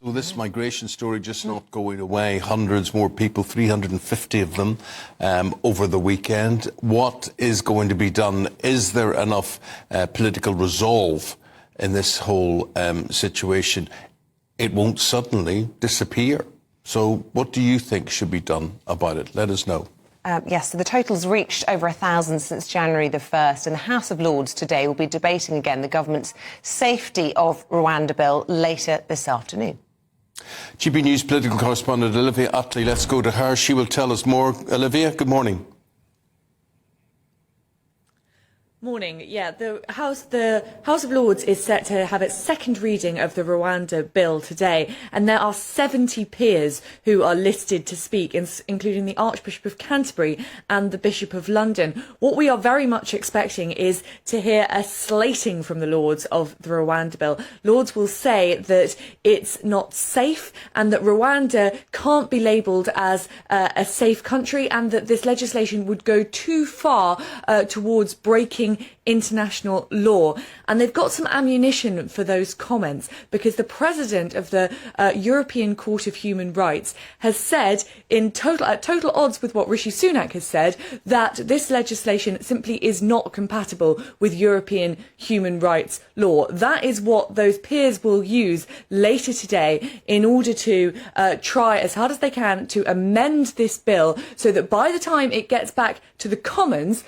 Well, this migration story just not going away. Hundreds more people, 350 of them over the weekend. What is going to be done? Is there enough political resolve in this whole situation? It won't suddenly disappear. So what do you think should be done about it? Let us know. Yes, so the total's reached over 1,000 since January the 1st, and the House of Lords today will be debating again the government's Safety of Rwanda bill later this afternoon. GB News political correspondent Olivia Utley, let's go to her. She will tell us more. Olivia, good morning. Morning. Yeah, the House of Lords is set to have its second reading of the Rwanda bill today, and there are 70 peers who are listed to speak, including the Archbishop of Canterbury and the Bishop of London. What we are very much expecting is to hear a slating from the Lords of the Rwanda bill. Lords will say that it's not safe and that Rwanda can't be labelled as a safe country, and that this legislation would go too far towards breaking international law. And they've got some ammunition for those comments, because the president of the European Court of Human Rights has said, at total odds with what Rishi Sunak has said, that this legislation simply is not compatible with European human rights law. That is what those peers will use later today in order to try as hard as they can to amend this bill so that by the time it gets back to the Commons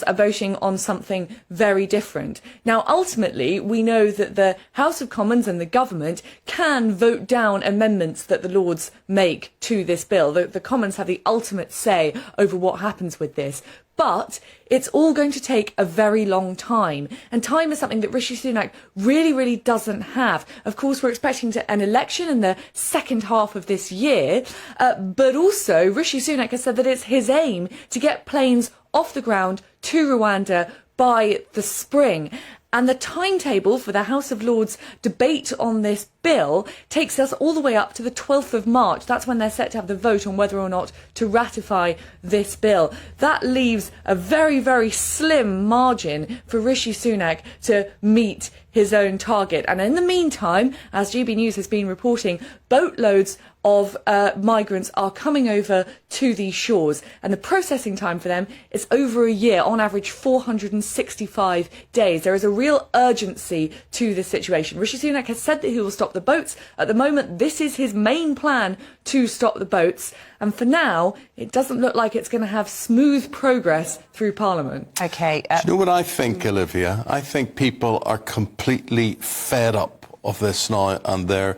are voting on something very different. Now, ultimately, we know that the House of Commons and the government can vote down amendments that the Lords make to this bill. The Commons have the ultimate say over what happens with this. But it's all going to take a very long time. And time is something that Rishi Sunak really doesn't have. Of course, we're expecting an election in the second half of this year. But also, Rishi Sunak has said that it's his aim to get planes off the ground to Rwanda by the spring. And the timetable for the House of Lords debate on this bill takes us all the way up to the 12th of March. That's when they're set to have the vote on whether or not to ratify this bill. That leaves a very slim margin for Rishi Sunak to meet his own target. And in the meantime, as GB News has been reporting, boatloads of migrants are coming over to these shores, and the processing time for them is over a year, on average 465 days. There is a real urgency to this situation. Rishi Sunak has said that he will stop the boats. At the moment, this is his main plan, to stop the boats, and for now it doesn't look like it's going to have smooth progress through Parliament. Okay. Do you know what I think, Olivia? I think people are completely fed up of this now, and they're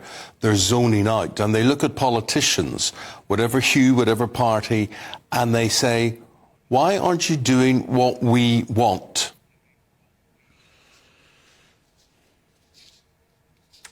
zoning out, and they look at politicians, whatever hue, whatever party, and they say, why aren't you doing what we want?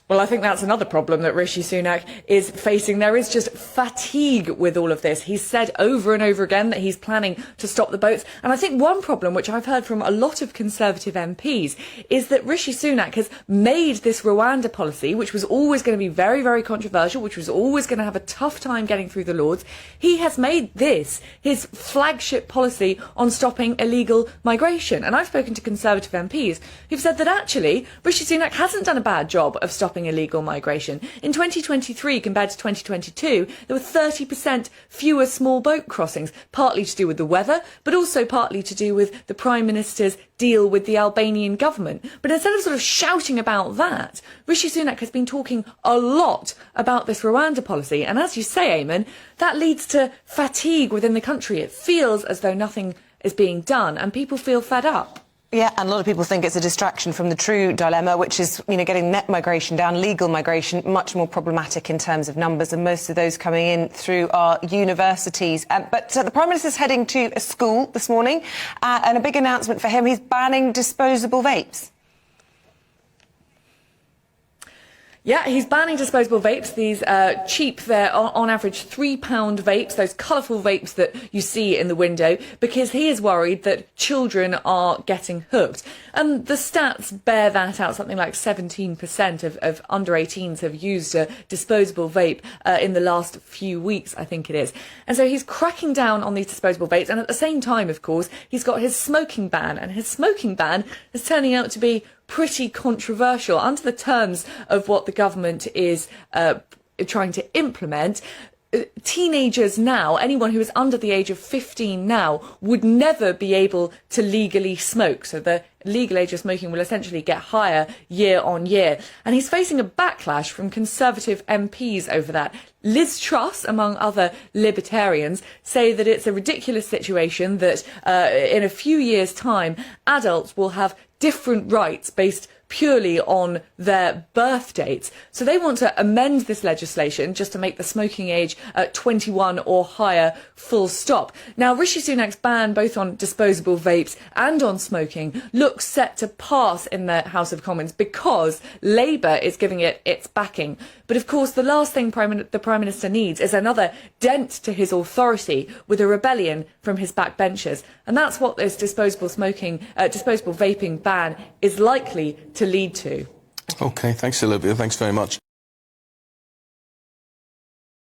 Well, I think that's another problem that Rishi Sunak is facing. There is just fatigue with all of this. He's said over and over again that he's planning to stop the boats. And I think one problem, which I've heard from a lot of Conservative MPs, is that Rishi Sunak has made this Rwanda policy, which was always going to be very controversial, which was always going to have a tough time getting through the Lords. He has made this his flagship policy on stopping illegal migration. And I've spoken to Conservative MPs who've said that actually Rishi Sunak hasn't done a bad job of stopping illegal migration. In 2023 compared to 2022, there were 30% fewer small boat crossings, partly to do with the weather, but also partly to do with the Prime Minister's deal with the Albanian government. But instead of sort of shouting about that, Rishi Sunak has been talking a lot about this Rwanda policy. And as you say, Eamon, that leads to fatigue within the country. It feels as though nothing is being done, and people feel fed up. Yeah, and a lot of people think it's a distraction from the true dilemma, which is, getting net migration down, legal migration, much more problematic in terms of numbers, and most of those coming in through our universities. But the Prime Minister's heading to a school this morning, and a big announcement for him, he's banning disposable vapes. Yeah, he's banning disposable vapes, these cheap, they're on average £3 vapes, those colourful vapes that you see in the window, because he is worried that children are getting hooked. And the stats bear that out. Something like 17% of under 18s have used a disposable vape in the last few weeks, I think it is. And so he's cracking down on these disposable vapes, and at the same time, of course, he's got his smoking ban, and his smoking ban is turning out to be pretty controversial. Under the terms of what the government is trying to implement, teenagers now, anyone who is under the age of 15 now, would never be able to legally smoke. So the legal age of smoking will essentially get higher year on year. And he's facing a backlash from Conservative MPs over that. Liz Truss, among other libertarians, say that it's a ridiculous situation that in a few years' time, adults will have different rights based purely on their birth dates. So they want to amend this legislation just to make the smoking age 21 or higher, full stop. Now, Rishi Sunak's ban both on disposable vapes and on smoking looks set to pass in the House of Commons because Labour is giving it its backing. But of course, the last thing the Prime Minister needs is another dent to his authority with a rebellion from his backbenchers. And that's what this disposable vaping ban is likely to lead to. OK, thanks, Olivia. Thanks very much.